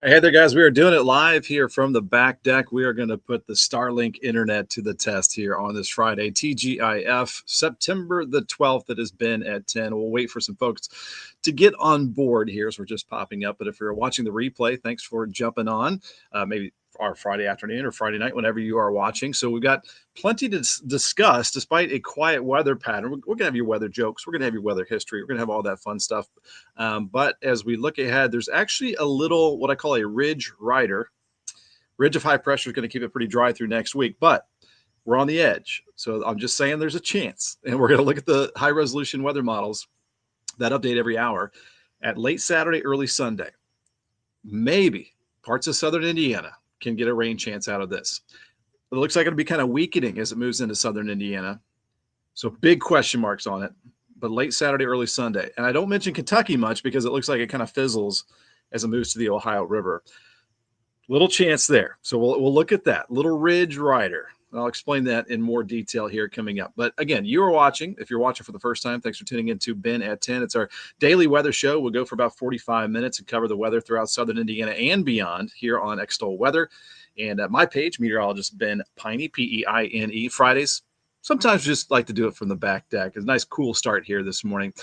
Hey there, guys. We are doing it live here from the back deck. We are going to put the Starlink internet to the test here on this Friday, TGIF, September the 12th. It has been at 10. We'll wait for some folks to get on board here as we're just popping up. But if you're watching the replay, thanks for jumping on. Maybe our Friday afternoon or Friday night, whenever you are watching. So we've got plenty to discuss despite a quiet weather pattern. We're going to have your weather jokes. We're going to have your weather history. We're going to have all that fun stuff. But as we look ahead, there's actually a little what I call a ridge rider. Ridge of high pressure is going to keep it pretty dry through next week, but we're on the edge. So I'm just saying there's a chance. And we're going to look at the high resolution weather models that update every hour at late Saturday, early Sunday. Maybe parts of southern Indiana can get a rain chance out of this. It looks like it'll be kind of weakening as it moves into southern Indiana. So big question marks on it. But late Saturday, early Sunday. And I don't mention Kentucky much because it looks like it kind of fizzles as it moves to the Ohio River. Little chance there. So we'll look at that. Little ridge rider. I'll explain that in more detail here coming up. But again, you are watching. If you're watching for the first time, thanks for tuning in to Ben at 10. It's our daily weather show. We'll go for about 45 minutes and cover the weather throughout southern Indiana and beyond here on Extol Weather. And at my page, Meteorologist Ben Peine, Peine, Fridays. Sometimes just like to do it from the back deck. It's a nice, cool start here this morning.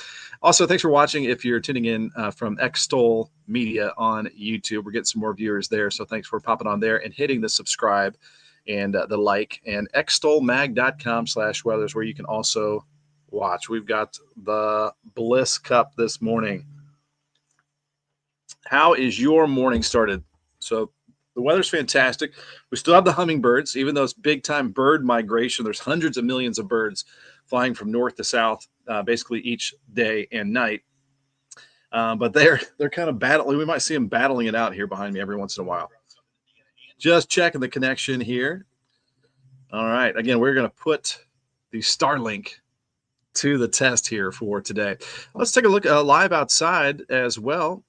Also, thanks for watching. If you're tuning in from Extol Media on YouTube, we're getting some more viewers there. So thanks for popping on there and hitting the subscribe and the like. And extolmag.com/weather is where you can also watch. We've got the Bliss Cup this morning. How is your morning started? So the weather's fantastic. We still have the hummingbirds, even though it's big time bird migration. There's hundreds of millions of birds flying from north to south, basically each day and night. But they're kind of battling. We might see them battling it out here behind me every once in a while. Just checking the connection here. All right. Again, we're going to put the Starlink to the test here for today. Let's take a look live outside as well.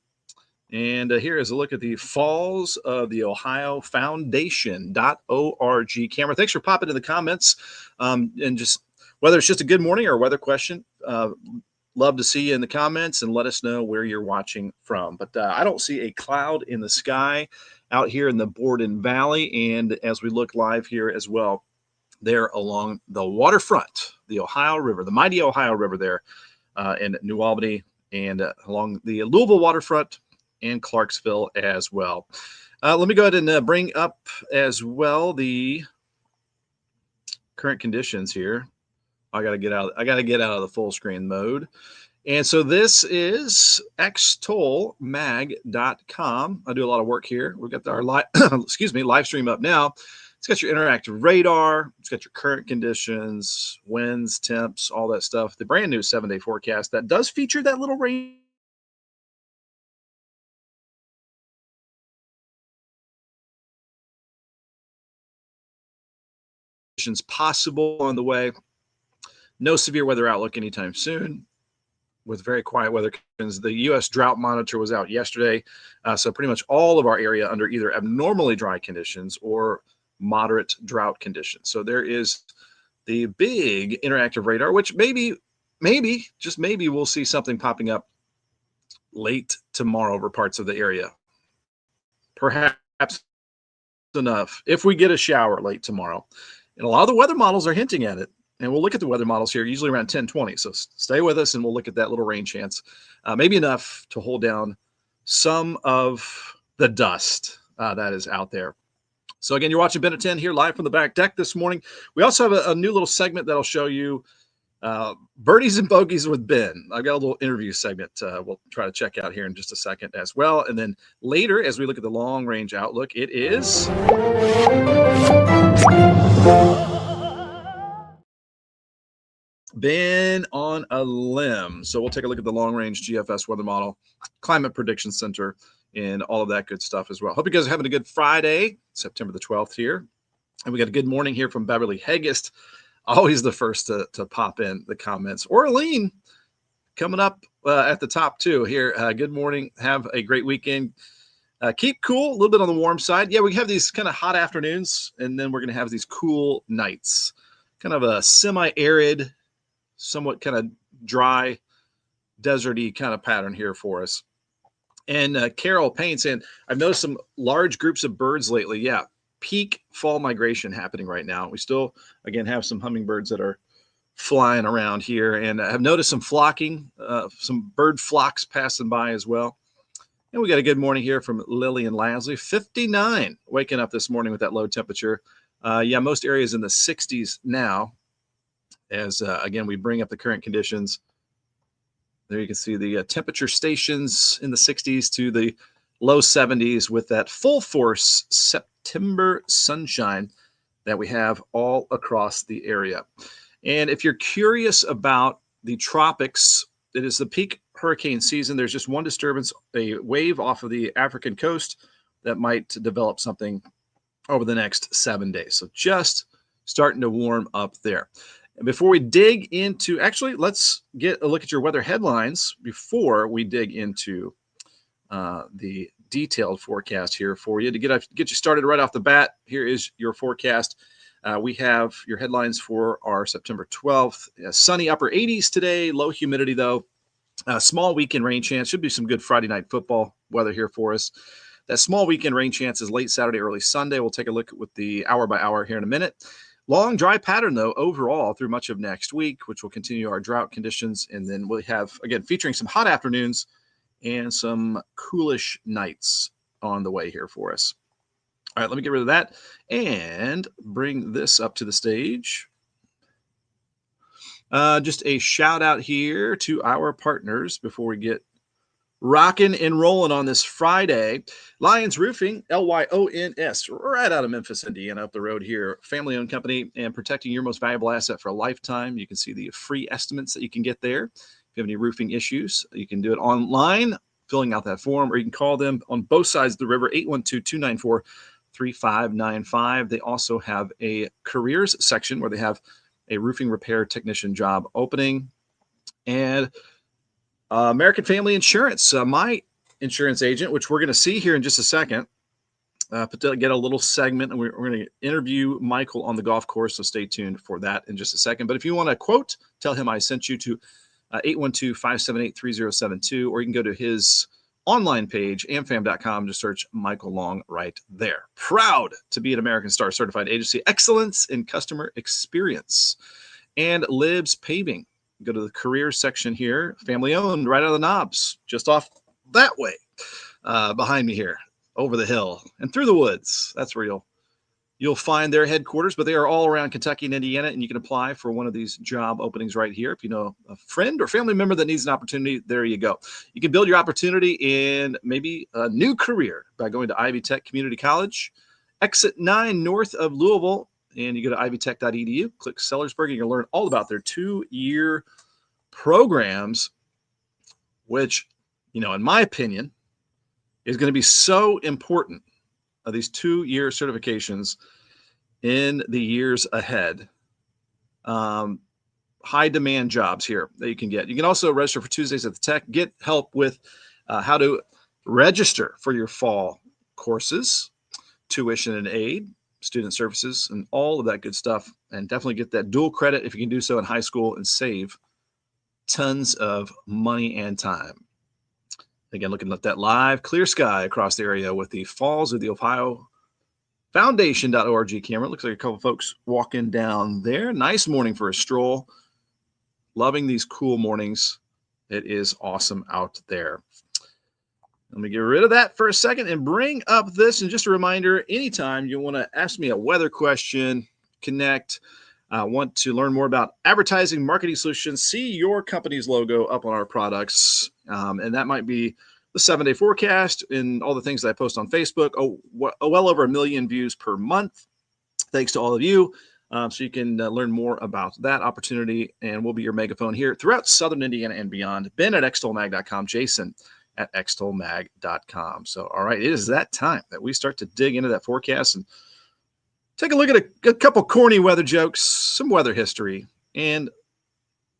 And here is a look at the Falls of the Ohio Foundation.org camera. Thanks for popping in the comments. And just whether it's just a good morning or a weather question, love to see you in the comments and let us know where you're watching from. But I don't see a cloud in the sky out here in the Borden Valley. And as we look live here as well, there along the waterfront, the Ohio River, the mighty Ohio River there in New Albany and along the Louisville waterfront and Clarksville as well. Let me go ahead and bring up as well the current conditions here. I got to get out of the full screen mode. And so this is extolmag.com. I do a lot of work here. We've got our live stream up now. It's got your interactive radar. It's got your current conditions, winds, temps, all that stuff. The brand new 7-day forecast that does feature that little rain possible on the way. No severe weather outlook anytime soon with very quiet weather conditions. The U.S. drought monitor was out yesterday. So pretty much all of our area under either abnormally dry conditions or moderate drought conditions. So there is the big interactive radar, which maybe, just maybe we'll see something popping up late tomorrow over parts of the area. Perhaps enough if we get a shower late tomorrow. And a lot of the weather models are hinting at it. And we'll look at the weather models here, usually around 10:20. So stay with us and we'll look at that little rain chance. Maybe enough to hold down some of the dust that is out there. So again, you're watching Ben at 10 here live from the back deck this morning. We also have a new little segment that'll show you birdies and bogeys with Ben. I've got a little interview segment we'll try to check out here in just a second as well. And then later, as we look at the long range outlook, it is Ben on a limb. So we'll take a look at the long range GFS weather model, climate prediction center, and all of that good stuff as well. Hope you guys are having a good Friday, September the 12th here. And we got a good morning here from Beverly Haggist. Always the first to pop in the comments. Orlean coming up at the top too here. Good morning. Have a great weekend. Keep cool, a little bit on the warm side. Yeah, we have these kind of hot afternoons, and then we're going to have these cool nights. Kind of a semi-arid, somewhat kind of dry, deserty kind of pattern here for us. And Carol Payne saying, I've noticed some large groups of birds lately. Yeah, peak fall migration happening right now. We still, again, have some hummingbirds that are flying around here, and I've noticed some flocking, some bird flocks passing by as well. And we got a good morning here from Lily and Lasley. 59 waking up this morning with that low temperature. Yeah, most areas in the 60s now. As again, we bring up the current conditions. There you can see the temperature stations in the 60s to the low 70s with that full force September sunshine that we have all across the area. And if you're curious about the tropics, it is the peak hurricane season. There's just one disturbance, a wave off of the African coast that might develop something over the next 7 days. So just starting to warm up there. And before we dig into, actually, let's get a look at your weather headlines before we dig into the detailed forecast here for you. To get you started right off the bat, here is your forecast. We have your headlines for our September 12th. Sunny upper 80s today, low humidity though. Small weekend rain chance. Should be some good Friday night football weather here for us. That small weekend rain chance is late Saturday, early Sunday. We'll take a look with the hour by hour here in a minute. Long dry pattern, though, overall through much of next week, which will continue our drought conditions. And then we'll have, again, featuring some hot afternoons and some coolish nights on the way here for us. All right, let me get rid of that and bring this up to the stage. Just a shout out here to our partners before we get rocking and rolling on this Friday. Lyons Roofing, Lyons, right out of Memphis, Indiana, up the road here. Family-owned company and protecting your most valuable asset for a lifetime. You can see the free estimates that you can get there. If you have any roofing issues, you can do it online, filling out that form, or you can call them on both sides of the river, 812-294-3595. They also have a careers section where they have a roofing repair technician job opening. And American Family Insurance, my insurance agent, which we're going to see here in just a second, get a little segment, and we're going to interview Michael on the golf course, so stay tuned for that in just a second. But if you want to quote, tell him I sent you to 812-578-3072, or you can go to his online page, amfam.com, to search Michael Long right there. Proud to be an American Star Certified Agency, excellence in customer experience. And Libs Paving. Go to the career section here, family owned, right out of the knobs, just off that way, behind me here, over the hill and through the woods. That's where you'll find their headquarters, but they are all around Kentucky and Indiana, and you can apply for one of these job openings right here. If you know a friend or family member that needs an opportunity, there you go. You can build your opportunity in maybe a new career by going to Ivy Tech Community College, exit 9 north of Louisville. And you go to ivytech.edu, click Sellersburg, and you'll learn all about their 2-year programs, which, in my opinion, is going to be so important, these 2-year certifications in the years ahead. High demand jobs here that you can get. You can also register for Tuesdays at the Tech, get help with how to register for your fall courses, tuition and aid, student services, and all of that good stuff. And definitely get that dual credit if you can do so in high school and save tons of money and time. Again, looking at that live clear sky across the area with the Falls of the Ohio Foundation.org camera. It looks like a couple folks walking down there. Nice morning for a stroll. Loving these cool mornings. It is awesome out there. Let me get rid of that for a second and bring up this. And just a reminder, anytime you want to ask me a weather question, connect, want to learn more about advertising, marketing solutions, see your company's logo up on our products. And that might be the 7-day forecast and all the things that I post on Facebook. Well over 1 million views per month. Thanks to all of you. So you can learn more about that opportunity. And we'll be your megaphone here throughout Southern Indiana and beyond. Ben at extolmag.com. Jason at extolmag.com. So, all right, it is that time that we start to dig into that forecast and take a look at a couple corny weather jokes, some weather history, and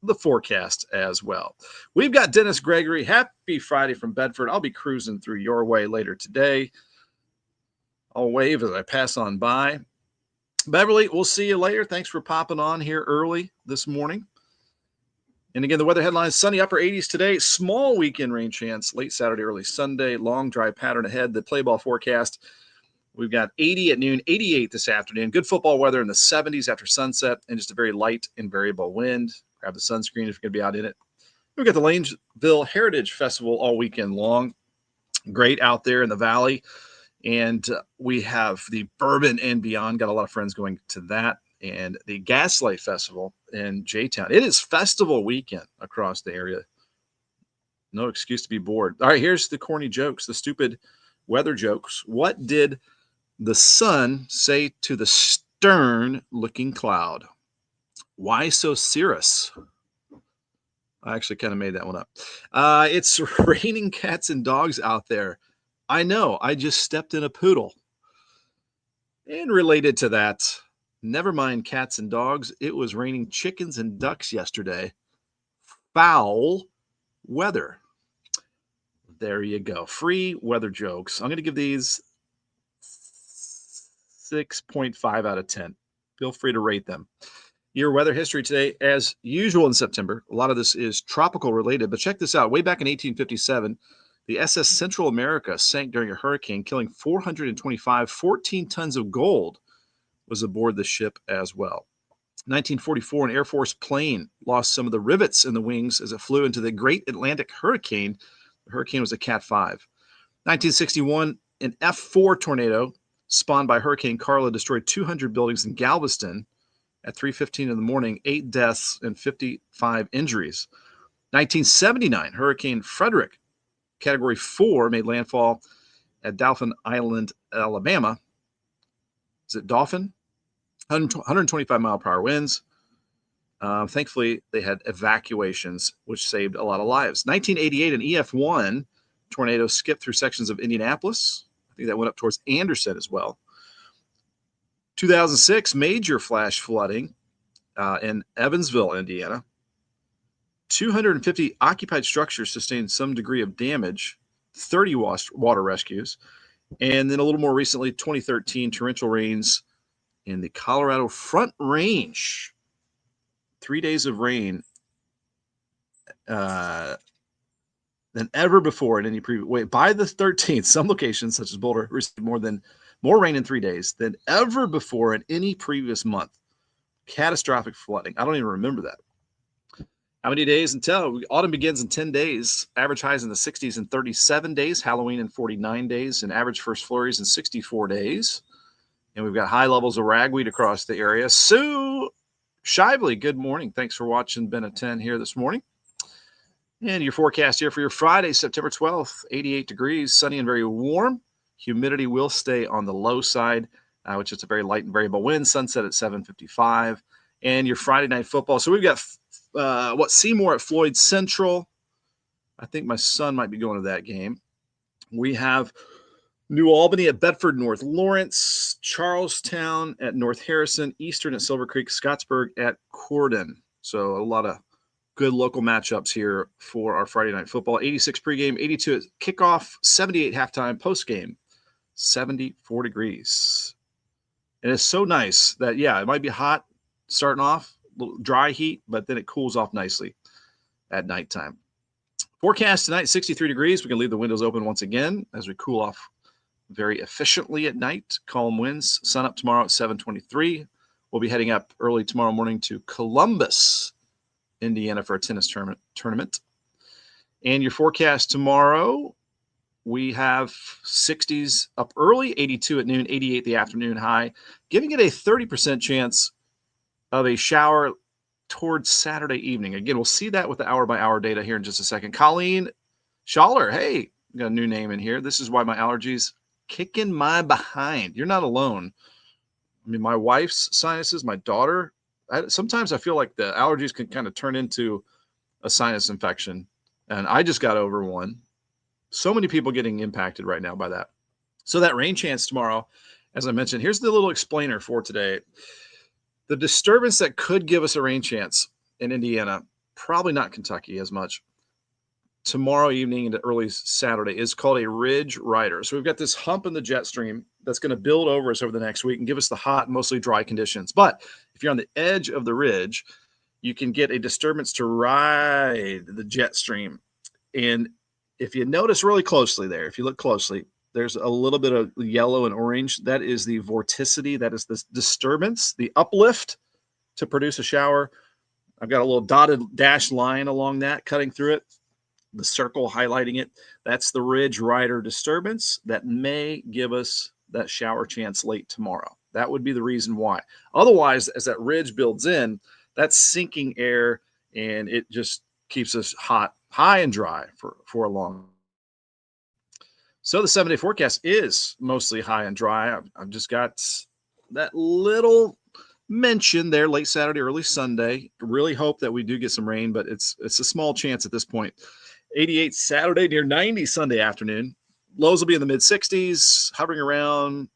the forecast as well. We've got Dennis Gregory. Happy Friday from Bedford. I'll be cruising through your way later today. I'll wave as I pass on by. Beverly, we'll see you later. Thanks for popping on here early this morning. And again, the weather headlines: sunny upper 80s today, small weekend rain chance late Saturday, early Sunday, long dry pattern ahead. The play ball forecast: we've got 80 at noon, 88 this afternoon. Good football weather in the 70s after sunset, and just a very light and variable wind. Grab the sunscreen if you're going to be out in it. We've got the Lanesville Heritage Festival all weekend long. Great out there in the valley. And we have the Bourbon and Beyond. Got a lot of friends going to that. And the Gaslight Festival in J-Town. It is festival weekend across the area. No excuse to be bored. All right, here's the corny jokes, the stupid weather jokes. What did the sun say to the stern-looking cloud? Why so serious? I actually kind of made that one up. It's raining cats and dogs out there. I know, I just stepped in a poodle. And related to that, never mind cats and dogs, it was raining chickens and ducks yesterday. Foul weather. There you go. Free weather jokes. I'm going to give these 6.5 out of 10. Feel free to rate them. Your weather history today, as usual in September. A lot of this is tropical related, but check this out. Way back in 1857, the SS Central America sank during a hurricane, killing 425. 14 tons of gold was aboard the ship as well. 1944, an Air Force plane lost some of the rivets in the wings as it flew into the Great Atlantic Hurricane. The hurricane was a Cat 5. 1961, an F4 tornado spawned by Hurricane Carla destroyed 200 buildings in Galveston at 3:15 in the morning, 8 deaths and 55 injuries. 1979, Hurricane Frederick, Category 4, made landfall at Dauphin Island, Alabama. Is it Dauphin? 125 mile per hour winds. Thankfully, they had evacuations, which saved a lot of lives. 1988, an EF1 tornado skipped through sections of Indianapolis. I think that went up towards Anderson as well. 2006, major flash flooding in Evansville, Indiana. 250 occupied structures sustained some degree of damage, 30 water rescues. And then a little more recently, 2013, torrential rains in the Colorado Front Range. 3 days of rain than ever before in any previous. Wait, by the 13th, some locations, such as Boulder, received more rain in 3 days than ever before in any previous month. Catastrophic flooding. I don't even remember that. How many days until autumn begins in 10 days? Average highs in the 60s in 37 days. Halloween in 49 days. And average first flurries in 64 days. And we've got high levels of ragweed across the area. Sue Shively, good morning. Thanks for watching Ben at 10 here this morning. And your forecast here for your Friday, September 12th, 88 degrees, sunny and very warm. Humidity will stay on the low side, which is a very light and variable wind. Sunset at 7:55. And your Friday night football. So we've got Seymour at Floyd Central. I think my son might be going to that game. We have New Albany at Bedford North Lawrence, Charlestown at North Harrison, Eastern at Silver Creek, Scottsburg at Corden. So a lot of good local matchups here for our Friday night football. 86 pregame, 82 at kickoff, 78 halftime, postgame, 74 degrees. And it's so nice that, yeah, it might be hot starting off, dry heat, but then it cools off nicely at nighttime. Forecast tonight, 63 degrees. We can leave the windows open once again as we cool off very efficiently at night. Calm winds. Sun up tomorrow at 7:23. We'll be heading up early tomorrow morning to Columbus, Indiana for a tennis tournament. And your forecast tomorrow, we have 60s up early, 82 at noon, 88 the afternoon high, giving it a 30% chance of a shower towards Saturday evening. Again, we'll see that with the hour-by-hour data here in just a second. Colleen Schaller, hey, we got a new name in here. This is why my allergies kicking my behind. You're not alone. I mean, my wife's sinuses, my daughter, sometimes I feel like the allergies can kind of turn into a sinus infection, and I just got over one. So many people getting impacted right now by that. So that rain chance tomorrow, as I mentioned, here's the little explainer for today. The disturbance that could give us a rain chance in Indiana, probably not Kentucky as much, tomorrow evening into early Saturday is called a ridge rider. So we've got this hump in the jet stream that's going to build over us over the next week and give us the hot, mostly dry conditions. But if you're on the edge of the ridge, you can get a disturbance to ride the jet stream. And if you notice really closely there, if you look closely, there's a little bit of yellow and orange. That is the vorticity. That is the disturbance, the uplift to produce a shower. I've got a little dotted dashed line along that, cutting through it. The circle highlighting it. That's the ridge rider disturbance that may give us that shower chance late tomorrow. That would be the reason why. Otherwise, as that ridge builds in, that's sinking air, and it just keeps us hot, high and dry for a long. So the 7-day forecast is mostly high and dry. I've just got that little mention there late Saturday, early Sunday. Really hope that we do get some rain, but it's a small chance at this point. 88 Saturday, near 90 Sunday afternoon. Lows will be in the mid 60s, hovering around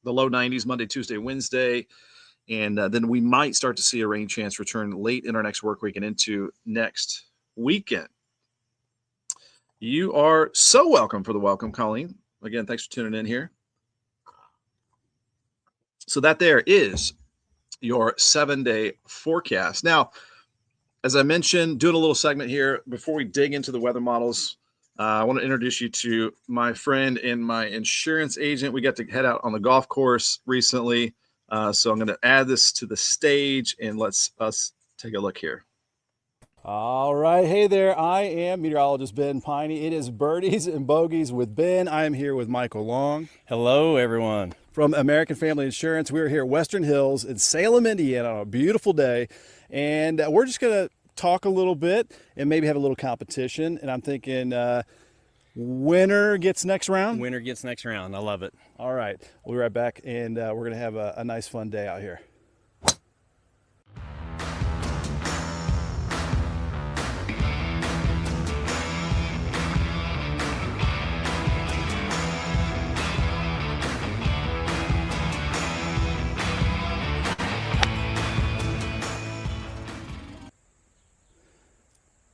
the low 90s Monday, Tuesday, Wednesday. And then we might start to see a rain chance return late in our next work week and into next weekend. You are so welcome for the welcome, Colleen. Again, thanks for tuning in here. So that there is your 7-day forecast. Now, as I mentioned, doing a little segment here before we dig into the weather models. I want to introduce you to my friend and my insurance agent. We got to head out on the golf course recently. So I'm going to add this to the stage and let's us take a look here. All right. Hey there. I am meteorologist Ben Peine. It is Birdies and Bogeys with Ben. I am here with Michael Long. Hello, everyone. From American Family Insurance. We're here at Western Hills in Salem, Indiana on a beautiful day. And we're just going to talk a little bit and maybe have a little competition. And I'm thinking winner gets next round. Winner gets next round. I love it. All right. We'll be right back, and we're going to have a nice, fun day out here.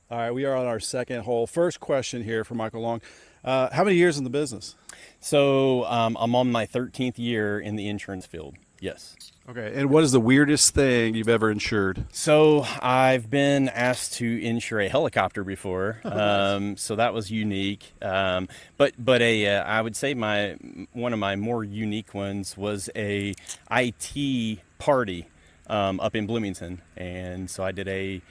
All right, we are on our second hole. First question here for Michael Long. How many years in the business? So I'm on my 13th year in the insurance field. Yes. Okay, and what is the weirdest thing you've ever insured? So I've been asked to insure a helicopter before, so that was unique. But I would say one of my more unique ones was a IT party up in Bloomington, and so I did a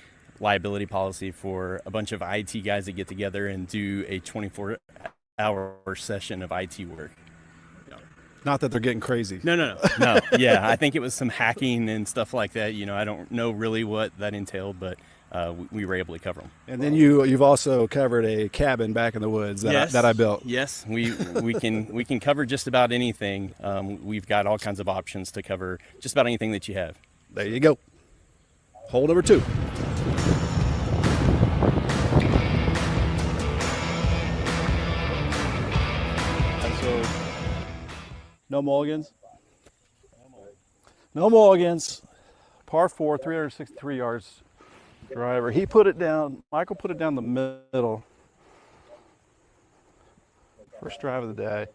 liability policy for a bunch of IT guys that get together and do a 24-hour session of IT work. Not that they're getting crazy. No. Yeah, I think it was some hacking and stuff like that. You know, I don't know really what that entailed, but we were able to cover them. And then you've also covered a cabin back in the woods that I built. Yes, we can cover just about anything. We've got all kinds of options to cover just about anything that you have. There you go. Hole number 2. So, no mulligans? No mulligans. Par 4, 363 yards driver. He put it down, Michael put it down the middle. First drive of the day.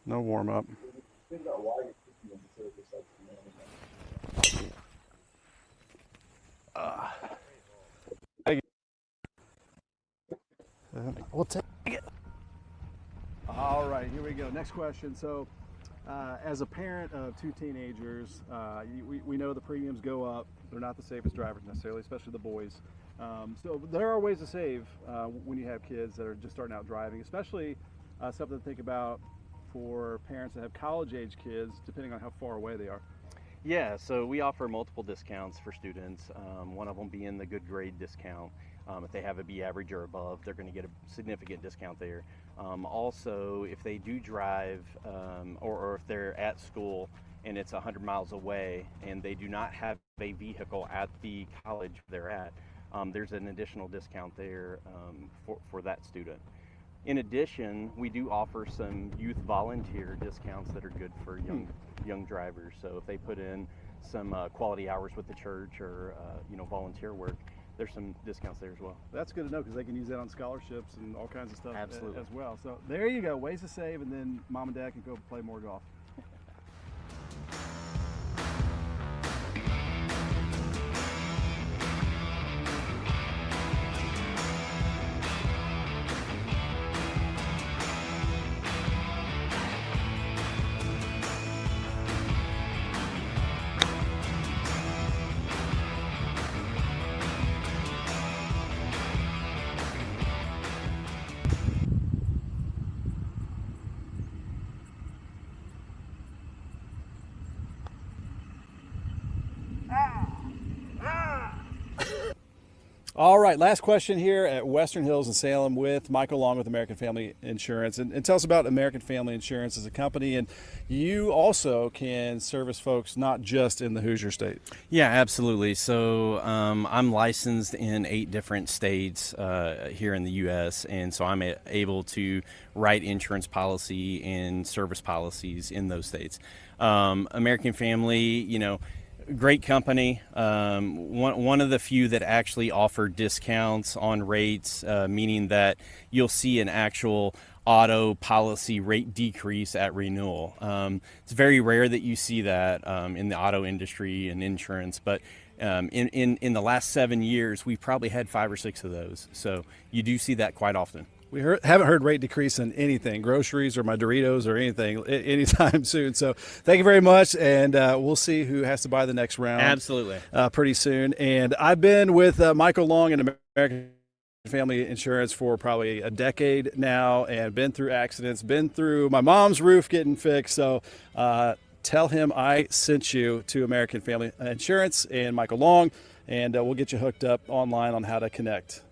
No warm up. We'll take it. All right, here we go. Next question. So, as a parent of 2 teenagers, we know the premiums go up. They're not the safest drivers necessarily, especially the boys. So there are ways to save when you have kids that are just starting out driving, especially something to think about for parents that have college-age kids, depending on how far away they are. Yeah, so we offer multiple discounts for students. One of them being the good grade discount. If they have a B average or above, they're going to get a significant discount there. Also, if they do drive or if they're at school and it's 100 miles away and they do not have a vehicle at the college they're at, there's an additional discount there for that student. In addition, we do offer some youth volunteer discounts that are good for young drivers. So if they put in some quality hours with the church or volunteer work, there's some discounts there as well. That's good to know because they can use that on scholarships and all kinds of stuff. Absolutely. As well. So there you go, ways to save, and then mom and dad can go play more golf. All right, last question here at Western Hills in Salem with Michael Long with American Family Insurance. And tell us about American Family Insurance as a company. And you also can service folks not just in the Hoosier State. Yeah, absolutely. So I'm licensed in 8 different states here in the U.S., and so I'm able to write insurance policy and service policies in those states. American Family, great company. One of the few that actually offer discounts on rates, meaning that you'll see an actual auto policy rate decrease at renewal. It's very rare that you see that in the auto industry and insurance, but in the last 7 years, we've probably had 5 or 6 of those. So you do see that quite often. We haven't heard rate decrease in anything, groceries or my Doritos or anything, anytime soon. So thank you very much, and we'll see who has to buy the next round. Absolutely. Pretty soon. And I've been with Michael Long and American Family Insurance for probably a decade now, and been through accidents, been through my mom's roof getting fixed. So tell him I sent you to American Family Insurance and Michael Long, and we'll get you hooked up online on how to connect.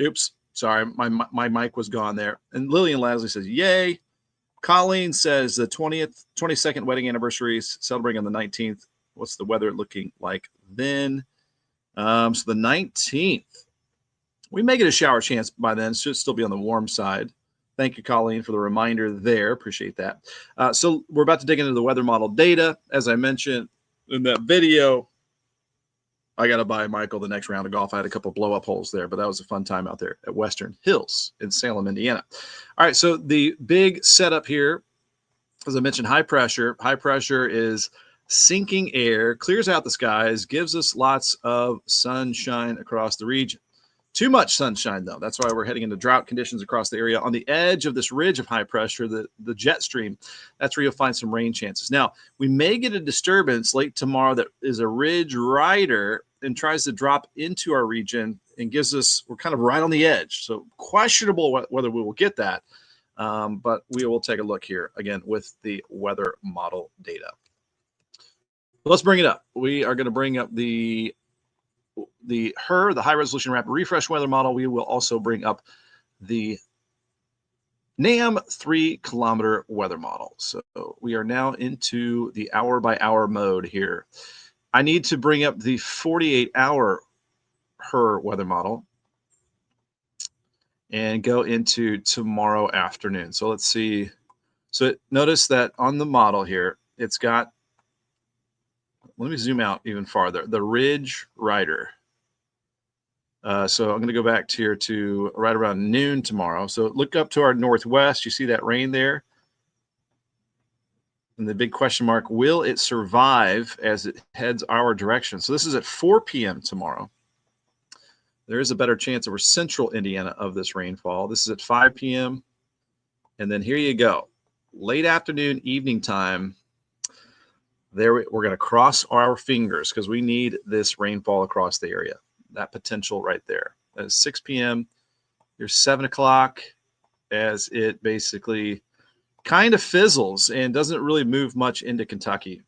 Oops, sorry, my mic was gone there. And Lillian Lasley says, "Yay!" Colleen says the 22nd wedding anniversary is celebrating on the 19th. What's the weather looking like then? So the 19th, we may get a shower chance by then. Should still be on the warm side. Thank you, Colleen, for the reminder there. Appreciate that. So we're about to dig into the weather model data. As I mentioned in that video, I got to buy Michael the next round of golf. I had a couple blow up holes there, but that was a fun time out there at Western Hills in Salem, Indiana. All right, so the big setup here, as I mentioned, high pressure. High pressure is sinking air, clears out the skies, gives us lots of sunshine across the region. Too much sunshine, though. That's why we're heading into drought conditions across the area. On the edge of this ridge of high pressure, the jet stream, that's where you'll find some rain chances. Now, we may get a disturbance late tomorrow that is a ridge rider and tries to drop into our region and gives us, we're kind of right on the edge. So questionable whether we will get that, but we will take a look here again with the weather model data. Let's bring it up. We are going to bring up the high resolution rapid refresh weather model. We will also bring up the NAM 3-kilometer weather model. So we are now into the hour by hour mode here. I need to bring up the 48-hour HER weather model and go into tomorrow afternoon. So let's see. So notice that on the model here, it's got, let me zoom out even farther, the ridge rider. So I'm going to go back here to right around noon tomorrow. So look up to our northwest. You see that rain there? And the big question mark, will it survive as it heads our direction? So this is at 4 p.m. tomorrow. There is a better chance over central Indiana of this rainfall. This is at 5 p.m. And then here you go. Late afternoon, evening time. There, we're going to cross our fingers because we need this rainfall across the area. That potential right there. That is 6 p.m. Here's 7 o'clock as it basically kind of fizzles and doesn't really move much into Kentucky.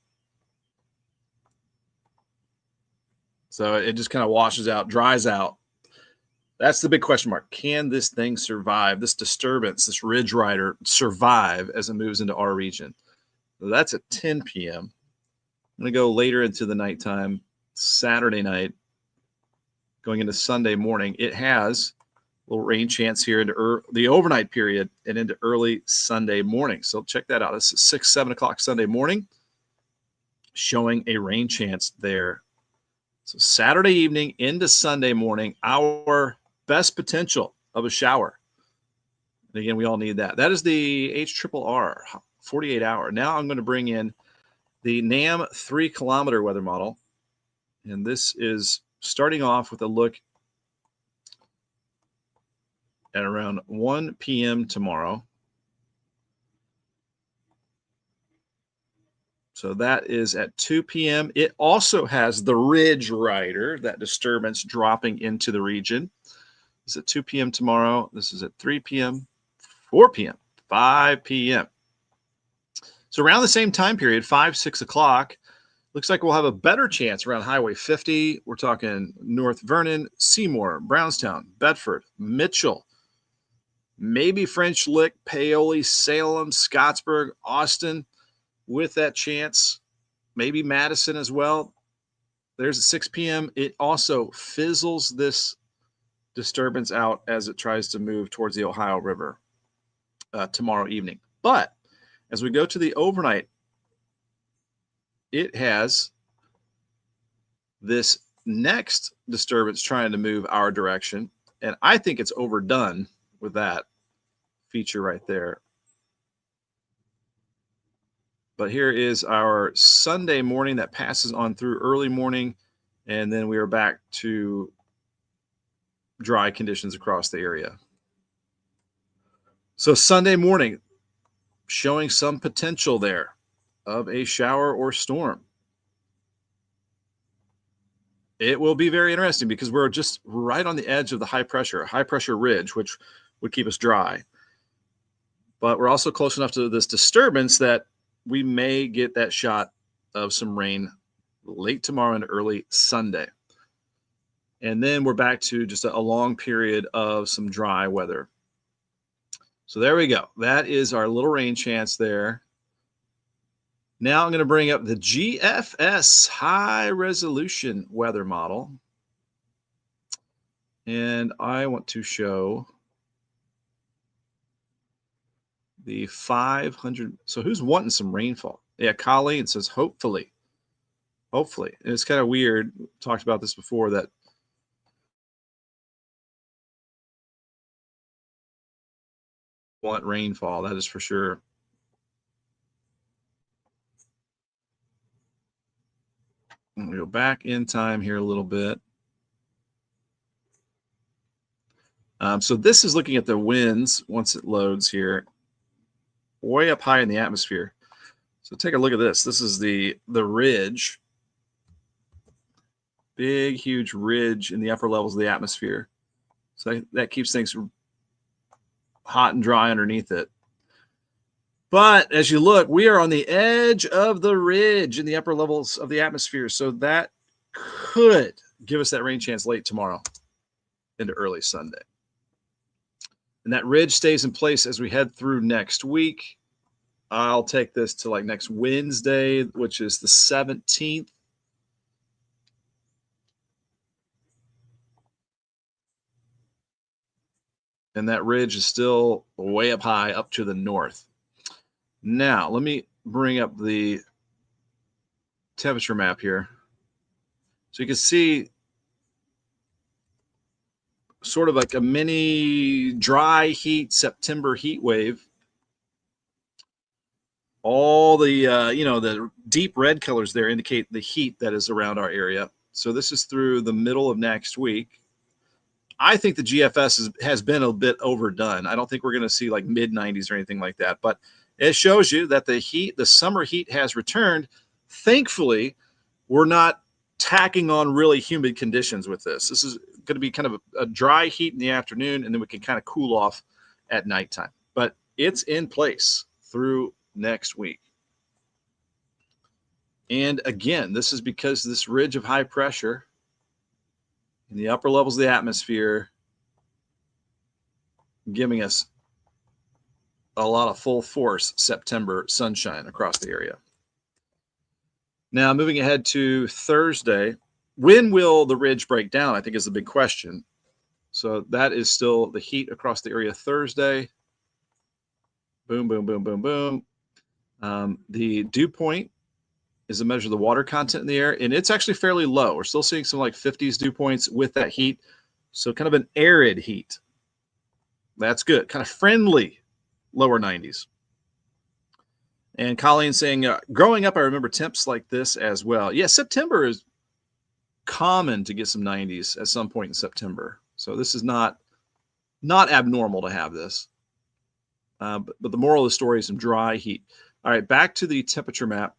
So it just kind of washes out, dries out. That's the big question mark. Can this thing survive, this disturbance, this ridge rider survive as it moves into our region? So that's at 10 p.m. I'm going to go later into the nighttime, Saturday night, going into Sunday morning. It has a little rain chance here into the overnight period and into early Sunday morning. So check that out. This is 6, 7 o'clock Sunday morning, showing a rain chance there. So Saturday evening into Sunday morning, our best potential of a shower. And again, we all need that. That is the HRRR 48 hour. Now I'm going to bring in the NAM 3-kilometer weather model. And this is starting off with a look at around 1 p.m. tomorrow. So that is at 2 p.m. It also has the ridge rider, that disturbance dropping into the region. This is at 2 p.m. tomorrow. This is at 3 p.m., 4 p.m., 5 p.m. So around the same time period, 5, 6 o'clock, looks like we'll have a better chance around Highway 50. We're talking North Vernon, Seymour, Brownstown, Bedford, Mitchell, maybe French Lick, Paoli, Salem, Scottsburg, Austin with that chance. Maybe Madison as well. There's at 6 p.m. It also fizzles this disturbance out as it tries to move towards the Ohio River tomorrow evening. But as we go to the overnight, it has this next disturbance trying to move our direction. And I think it's overdone with that feature right there. But here is our Sunday morning that passes on through early morning. And then we are back to dry conditions across the area. So Sunday morning, showing some potential there of a shower or storm. It will be very interesting because we're just right on the edge of the high pressure ridge, which would keep us dry. But we're also close enough to this disturbance that we may get that shot of some rain late tomorrow and early Sunday. And then we're back to just a long period of some dry weather. So there we go. That is our little rain chance there. Now I'm going to bring up the GFS high resolution weather model. And I want to show the 500. So who's wanting some rainfall? Yeah, Colleen says hopefully. Hopefully. And it's kind of weird. We talked about this before that want rainfall. That is for sure. I'm going to go back in time here a little bit. So this is looking at the winds once it loads here, way up high in the atmosphere. So take a look at this. This is the ridge, big, huge ridge in the upper levels of the atmosphere. So that keeps things hot and dry underneath it. But as you look, we are on the edge of the ridge in the upper levels of the atmosphere. So that could give us that rain chance late tomorrow into early Sunday. And that ridge stays in place as we head through next week. I'll take this to like next Wednesday, which is the 17th. And that ridge is still way up high up to the north. Now, let me bring up the temperature map here. So you can see sort of like a mini dry heat September heat wave. All the, the deep red colors there indicate the heat that is around our area. So this is through the middle of next week. I think the GFS has been a bit overdone. I don't think we're going to see like mid 90s or anything like that, but it shows you that the summer heat has returned Thankfully, we're not tacking on really humid conditions with this. This is going to be kind of a dry heat in the afternoon, and then we can kind of cool off at nighttime. But it's in place through next week. And again, this is because this ridge of high pressure in the upper levels of the atmosphere giving us a lot of full force September sunshine across the area. Now, moving ahead to Thursday, when will the ridge break down? I think is the big question. So that is still the heat across the area Thursday. Boom, boom, boom, boom, boom. The dew point is a measure of the water content in the air, and it's actually fairly low. We're still seeing some like 50s dew points with that heat. So kind of an arid heat. That's good. Kind of friendly lower 90s. And Colleen saying, growing up, I remember temps like this as well. Yeah, September is common to get some 90s at some point in September. So this is not abnormal to have this. But the moral of the story is some dry heat. All right, back to the temperature map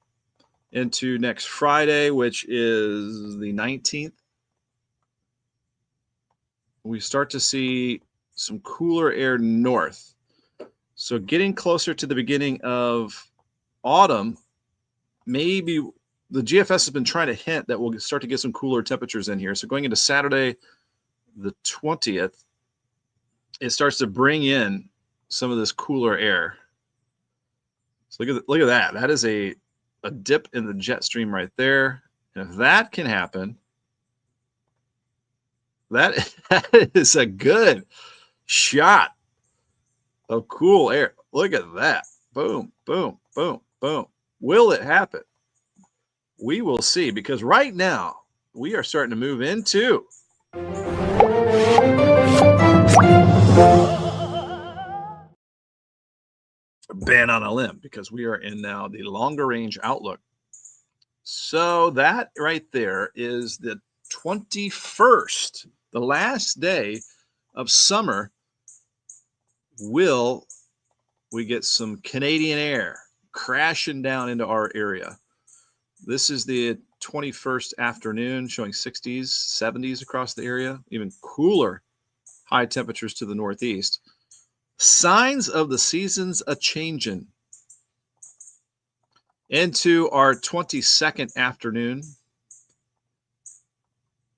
into next Friday, which is the 19th. We start to see some cooler air north. So getting closer to the beginning of autumn, maybe the GFS has been trying to hint that we'll start to get some cooler temperatures in here. So going into Saturday, the 20th, it starts to bring in some of this cooler air. So look at that. That is a dip in the jet stream right there. And if that can happen, that is a good shot of cool air. Look at that. Boom, boom, boom, boom. Will it happen? We will see, because right now we are starting to move into ban on a limb, because we are in now the longer range outlook. So that right there is the 21st, the last day of summer. Will we get some Canadian air crashing down into our area? This is the 21st afternoon, showing 60s, 70s across the area, even cooler high temperatures to the northeast. Signs of the seasons a-changin'. Into our 22nd afternoon,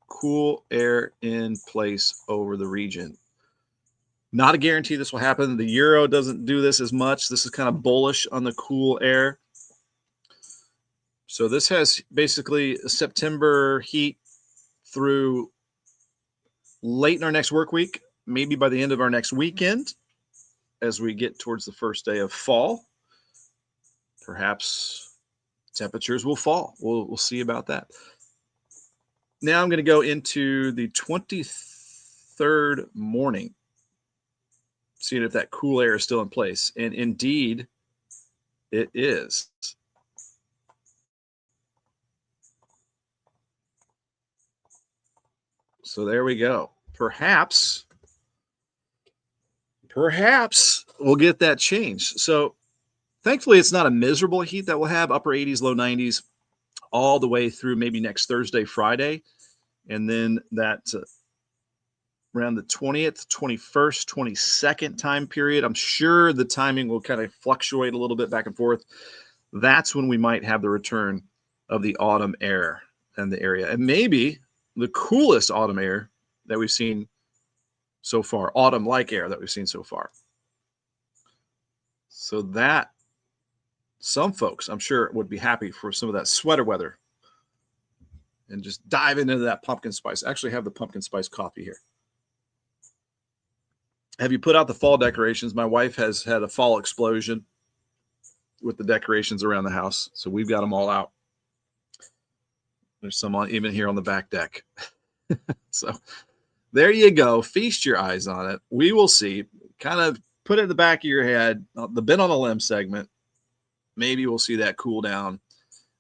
cool air in place over the region. Not a guarantee this will happen. The Euro doesn't do this as much. This is kind of bullish on the cool air. So this has basically September heat through late in our next work week, maybe by the end of our next weekend, as we get towards the first day of fall. Perhaps temperatures will fall. We'll see about that. Now I'm going to go into the 23rd morning, seeing if that cool air is still in place. And indeed, it is. So there we go. Perhaps we'll get that change. So thankfully, it's not a miserable heat that we'll have, upper 80s, low 90s, all the way through maybe next Thursday, Friday. And then that around the 20th, 21st, 22nd time period, I'm sure the timing will kind of fluctuate a little bit back and forth. That's when we might have the return of the autumn air in the area. And maybe the coolest autumn air that we've seen so far, autumn-like air that we've seen so far. So that, some folks, I'm sure, would be happy for some of that sweater weather and just dive into that pumpkin spice. I actually have the pumpkin spice coffee here. Have you put out the fall decorations? My wife has had a fall explosion with the decorations around the house. So we've got them all out. There's some on, even here on the back deck. So there you go. Feast your eyes on it. We will see. Kind of put it in the back of your head, the Ben on a Limb segment. Maybe we'll see that cool down.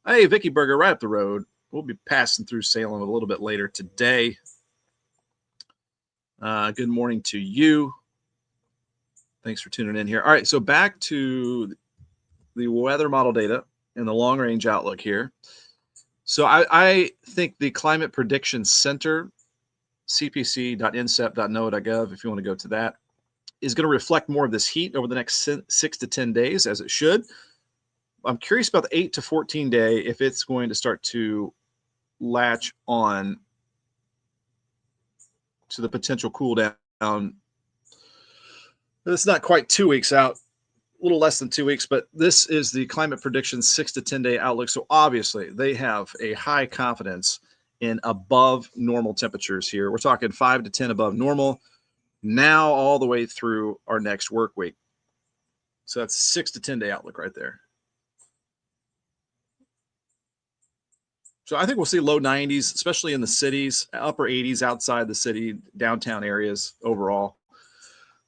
Hey, Vicky Burger, right up the road. We'll be passing through Salem a little bit later today. Good morning to you. Thanks for tuning in here. All right, so back to the weather model data and the long range outlook here. So I think the Climate Prediction Center, cpc.nsep.noaa.gov, if you want to go to that, is going to reflect more of this heat over the next 6 to 10 days, as it should. I'm curious about the 8 to 14 day, if it's going to start to latch on to the potential cool down. It's not quite 2 weeks out, a little less than 2 weeks, but this is the Climate Prediction 6 to 10 day outlook. So obviously they have a high confidence in above normal temperatures here. We're talking 5 to 10 above normal now all the way through our next work week. So that's 6 to 10 day outlook right there. So I think we'll see low 90s, especially in the cities, upper 80s outside the city, downtown areas overall.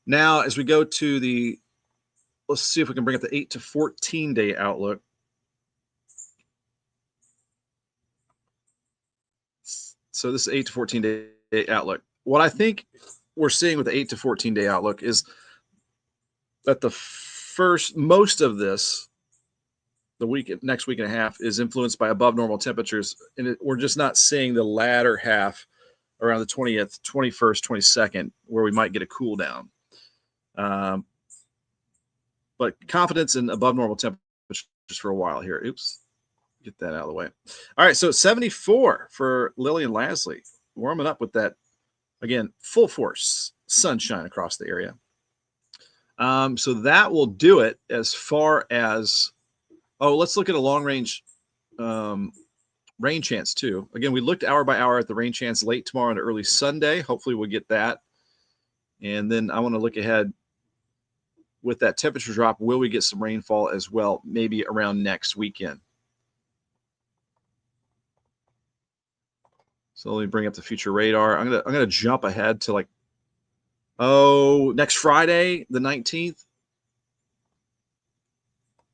Now, as we go to the, let's see if we can bring up the 8 to 14 day outlook. So this is 8 to 14 day outlook. What I think we're seeing with the 8 to 14 day outlook is that most of this, the next week and a half, is influenced by above normal temperatures, and we're just not seeing the latter half around the 20th, 21st, 22nd, where we might get a cool down. But confidence in above normal temperatures for a while here. Oops, get that out of the way. All right, so 74 for Lily and Lasley, warming up with that, again, full force sunshine across the area. So that will do it as far as, let's look at a long range rain chance too. Again, we looked hour by hour at the rain chance late tomorrow and early Sunday. Hopefully we'll get that. And then I want to look ahead with that temperature drop. Will we get some rainfall as well? Maybe around next weekend. So let me bring up the future radar. I'm gonna jump ahead to next Friday, the 19th.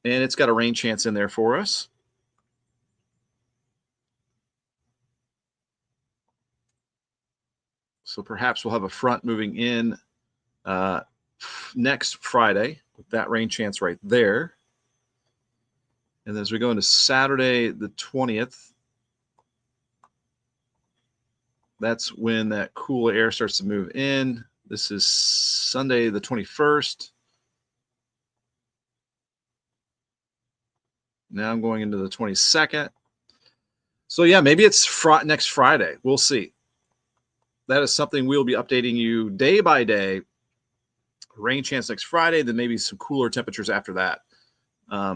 And it's got a rain chance in there for us. So perhaps we'll have a front moving in next Friday with that rain chance right there. And as we go into Saturday, the 20th, that's when that cool air starts to move in. This is Sunday, the 21st. Now I'm going into the 22nd. So yeah, maybe it's next Friday. We'll see. That is something we'll be updating you day by day. Rain chance next Friday, then maybe some cooler temperatures after that.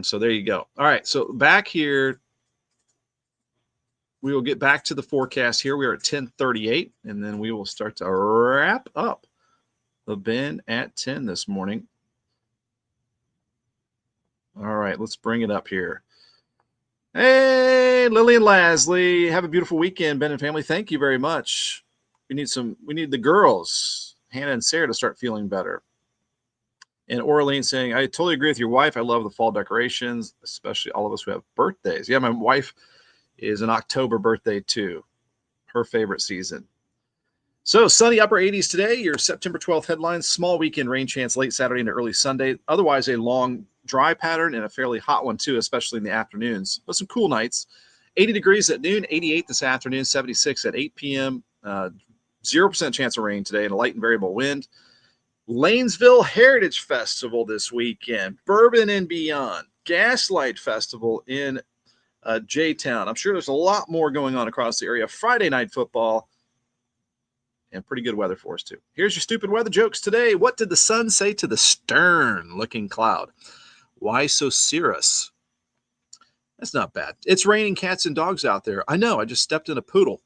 So there you go. All right, so back here, we will get back to the forecast here. We are at 10:38, and then we will start to wrap up the Ben at 10 this morning. All right, let's bring it up here. Hey, Lily and Lasley, have a beautiful weekend, Ben and family. Thank you very much. We need the girls, Hannah and Sarah, to start feeling better. And Orlean saying, I totally agree with your wife. I love the fall decorations, especially all of us who have birthdays. Yeah, my wife is an October birthday too. Her favorite season. So sunny upper 80s today. Your September 12th headlines. Small weekend rain chance late Saturday into early Sunday. Otherwise a long dry pattern and a fairly hot one too, especially in the afternoons. But some cool nights. 80 degrees at noon, 88 this afternoon, 76 at 8 p.m. 0% chance of rain today and a light and variable wind. Lanesville Heritage Festival this weekend. Bourbon and Beyond. Gaslight Festival in J-Town. I'm sure there's a lot more going on across the area. Friday night football. And pretty good weather for us, too. Here's your stupid weather jokes today. What did the sun say to the stern-looking cloud? Why so serious? That's not bad. It's raining cats and dogs out there. I know. I just stepped in a poodle.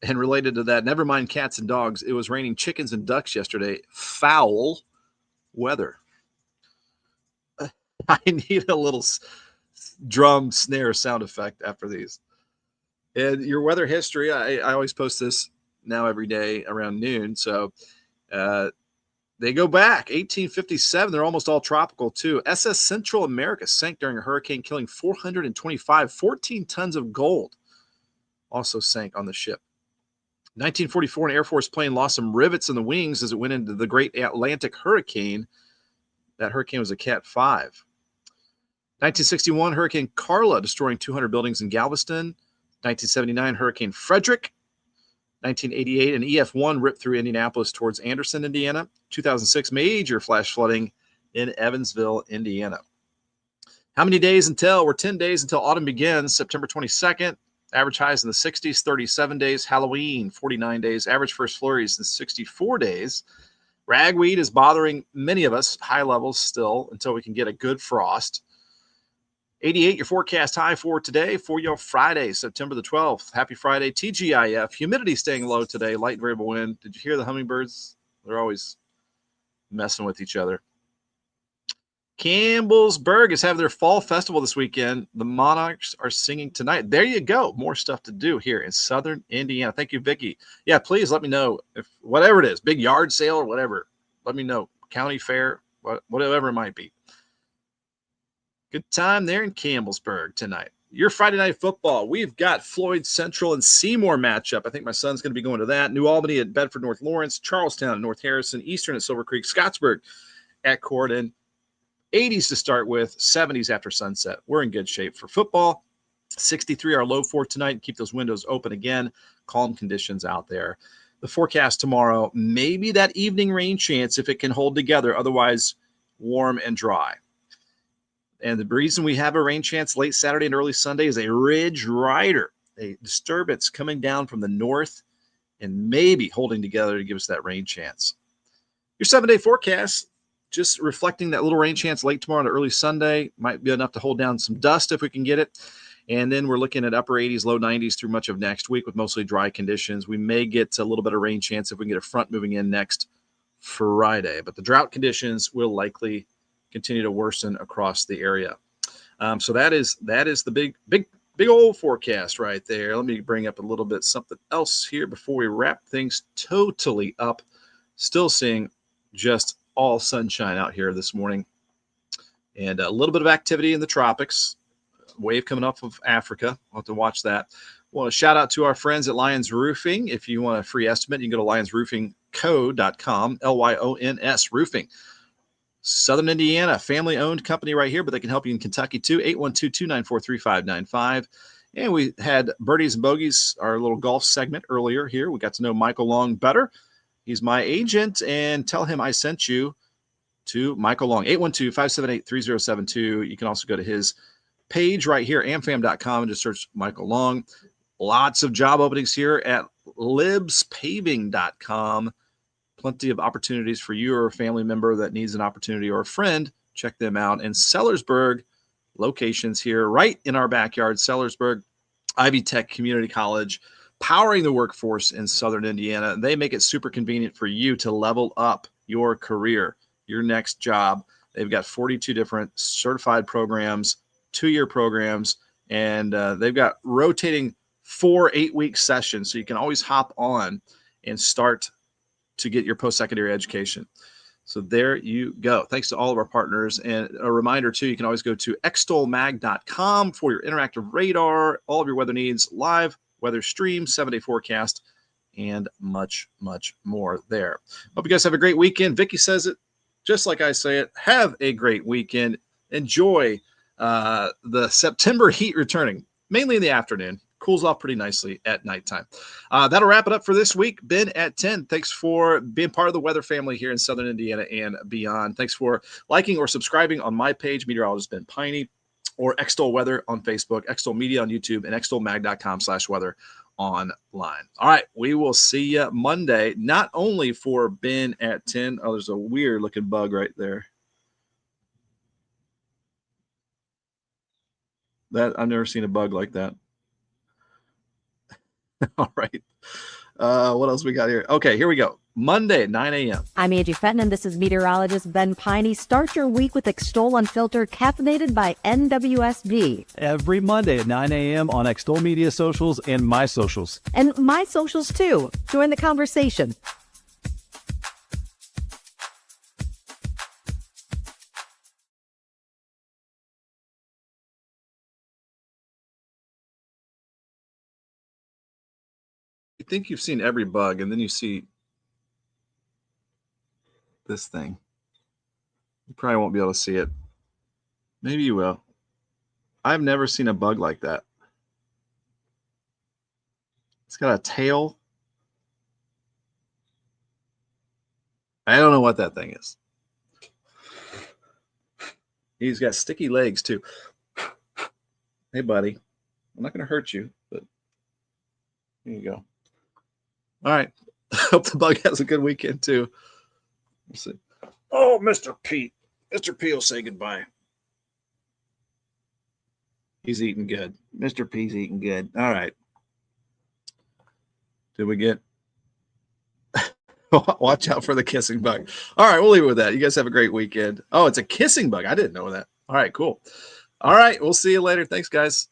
And related to that, never mind cats and dogs, it was raining chickens and ducks yesterday. Foul weather. I need a little drum snare sound effect after these. And your weather history, I always post this now every day around noon. So they go back 1857. They're almost all tropical too. SS Central America sank during a hurricane, killing 425. 14 tons of gold also sank on the ship. 1944, an Air Force plane lost some rivets in the wings as it went into the Great Atlantic Hurricane. That hurricane was a Cat 5. 1961, Hurricane Carla destroying 200 buildings in Galveston. 1979, Hurricane Frederick. 1988, an EF1 ripped through Indianapolis towards Anderson, Indiana. 2006, major flash flooding in Evansville, Indiana. How many days until? We're 10 days until autumn begins, September 22nd. Average highs in the 60s, 37 days. Halloween, 49 days. Average first flurries in 64 days. Ragweed is bothering many of us, high levels still, until we can get a good frost. 88, your forecast high for today, for your Friday, September the 12th. Happy Friday, TGIF. Humidity staying low today, light variable wind. Did you hear the hummingbirds? They're always messing with each other. Campbellsburg is having their fall festival this weekend. The Monarchs are singing tonight. There you go. More stuff to do here in Southern Indiana. Thank you, Vicki. Yeah, please let me know if whatever it is, big yard sale or whatever. Let me know. County fair, whatever it might be. Good time there in Campbellsburg tonight. Your Friday night football. We've got Floyd Central and Seymour matchup. I think my son's going to be going to that. New Albany at Bedford North Lawrence, Charlestown at North Harrison, Eastern at Silver Creek, Scottsburg at Corydon. 80s to start with, 70s after sunset. We're in good shape for football. 63 our low for tonight. Keep those windows open again. Calm conditions out there. The forecast tomorrow, maybe that evening rain chance if it can hold together. Otherwise, warm and dry. And the reason we have a rain chance late Saturday and early Sunday is a ridge rider, a disturbance coming down from the north and maybe holding together to give us that rain chance. Your 7-day forecast, just reflecting that little rain chance late tomorrow to early Sunday, might be enough to hold down some dust if we can get it. And then we're looking at upper 80s, low 90s through much of next week with mostly dry conditions. We may get a little bit of rain chance if we can get a front moving in next Friday. But the drought conditions will likely continue to worsen across the area. So that is the big old forecast right there. Let me bring up a little bit something else here before we wrap things totally up. Still seeing just all sunshine out here this morning, and a little bit of activity in the tropics. Wave coming off of Africa. We'll have to watch that. Want to shout out to our friends at Lyons Roofing. If you want a free estimate, you can go to lyonsroofingco.com, Lyons Roofing. Southern Indiana, family-owned company right here, but they can help you in Kentucky too. 812-294-3595. And we had Birdies and Bogeys, our little golf segment earlier here. We got to know Michael Long better. He's my agent, and tell him I sent you to Michael Long, 812-578-3072. You can also go to his page right here, amfam.com, and just search Michael Long. Lots of job openings here at libspaving.com. Plenty of opportunities for you or a family member that needs an opportunity or a friend. Check them out. And Sellersburg, locations here right in our backyard. Sellersburg, Ivy Tech Community College, powering the workforce in Southern Indiana. They make it super convenient for you to level up your career, your next job. They've got 42 different certified programs, 2-year programs, and they've got rotating 4 8-week sessions. So you can always hop on and start to get your post-secondary education. So there you go. Thanks to all of our partners. And a reminder, too, you can always go to extolmag.com for your interactive radar, all of your weather needs, live weather stream, 7-day forecast, and much, much more there. Hope you guys have a great weekend. Vicki says it just like I say it. Have a great weekend. Enjoy the September heat returning, mainly in the afternoon. Cools off pretty nicely at nighttime. That'll wrap it up for this week. Ben at 10. Thanks for being part of the weather family here in Southern Indiana and beyond. Thanks for liking or subscribing on my page, Meteorologist Ben Peine, or Extol Weather on Facebook, Extol Media on YouTube, and extolmag.com/weather online. All right, we will see you Monday, not only for Ben at 10. Oh, there's a weird looking bug right there. That I've never seen a bug like that. All right. What else we got here? Okay, here we go. Monday at 9 a.m. I'm Angie Fenton, and this is meteorologist Ben Peine. Start your week with Extol Unfiltered, caffeinated by NWSB. Every Monday at 9 a.m. on Extol Media Socials and My Socials. And my socials, too. Join the conversation. You think you've seen every bug, and then you see this thing. You probably won't be able to see it. Maybe you will. I've never seen a bug like that. It's got a tail. I don't know what that thing is. He's got sticky legs too. Hey, buddy. I'm not going to hurt you, but here you go. All right. Hope the bug has a good weekend too. We'll see. Oh, Mr. Pete. Mr. P will say goodbye. He's eating good. Mr. P's eating good. All right. Did we get? Watch out for the kissing bug. All right, we'll leave it with that. You guys have a great weekend. Oh, it's a kissing bug. I didn't know that. All right, cool. All right, we'll see you later. Thanks, guys.